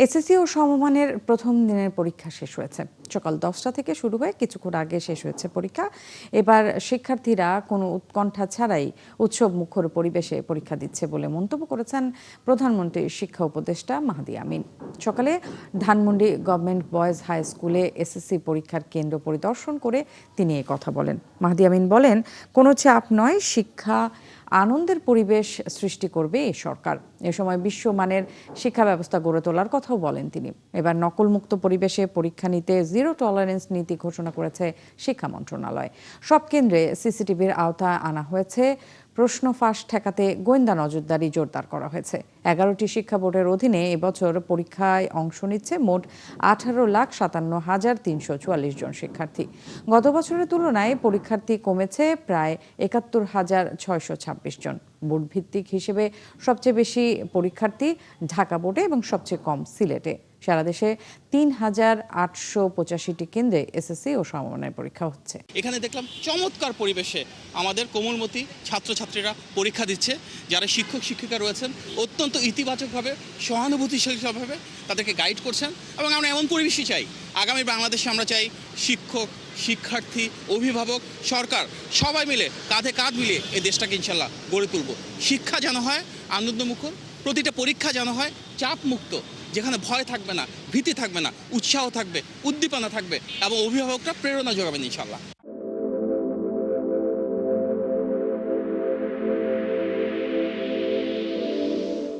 SSC ও সমমানের প্রথম দিনের পরীক্ষা শেষ হয়েছে। সকাল 10টা থেকে শুরু হয়ে কিছুক্ষণ আগে শেষ হয়েছে পরীক্ষা। এবার শিক্ষার্থীরা কোনো উৎকণ্ঠা ছাড়াই উৎসব মুখর পরিবেশে পরীক্ষা দিচ্ছে বলে মন্তব্য করেছেন প্রধানমন্ত্রীর শিক্ষা উপদেষ্টা মাহদি আমিন। সকালে ধানমন্ডি গভর্নমেন্ট বয়েজ হাই স্কুলে এসএসসি পরীক্ষার কেন্দ্র পরিদর্শন করে তিনি এ কথা বলেন। মাহদি আমিন বলেন, কোনো চাপ নয়, শিক্ষা আনন্দের পরিবেশ সৃষ্টি করবে এই সরকার। এ সময় বিশ্বমানের শিক্ষা ব্যবস্থা গড়ে তোলার কথাও বলেন তিনি। এবার নকলমুক্ত পরিবেশে পরীক্ষা নিতে জিরো টলারেন্স নীতি ঘোষণা করেছে শিক্ষা মন্ত্রণালয়। সব কেন্দ্রে সিসিটিভির আওতায় আনা হয়েছে। প্রশ্ন ফাঁস ঠেকাতে গোয়েন্দা নজরদারি জোরদার করা হয়েছে। 11টি শিক্ষা বোর্ডের অধীনে এবছর পরীক্ষায় অংশ নিচ্ছে মোট 18,57,344 জন শিক্ষার্থী। গত বছরের তুলনায় পরীক্ষার্থী কমেছে প্রায় 71,626 জন। বোর্ড ভিত্তিক হিসেবে সবচেয়ে বেশি পরীক্ষার্থী ঢাকা বোর্ডে এবং সবচেয়ে কম সিলেটে। সারা দেশে 3,885টি কেন্দ্রে এসএসসি ও সমমানের পরীক্ষা হচ্ছে। এখানে দেখলাম চমৎকার পরিবেশে আমাদের কোমলমতি ছাত্রছাত্রীরা পরীক্ষা দিচ্ছে। যারা শিক্ষক শিক্ষিকা রয়েছেন অত্যন্ত ইতিবাচকভাবে, সহানুভূতিশীলভাবে তাদেরকে গাইড করছেন এবং আমরা এমন পরিবেশই চাই। আগামী বাংলাদেশে আমরা চাই শিক্ষক, শিক্ষার্থী, অভিভাবক, সরকার সবাই মিলে কাঁধে কাঁধ মিলিয়ে এই দেশটাকে ইনশাল্লাহ গড়ে তুলব। শিক্ষা যেন হয় আনন্দমুখর, প্রতিটা পরীক্ষা যেন হয় চাপ মুক্ত, যেখানে ভয় থাকবে না, ভীতি থাকবে না, উৎসাহ থাকবে, উদ্দীপনা থাকবে এবং অভিভাবকরা প্রেরণা যোগাবেন ইনশাল্লাহ।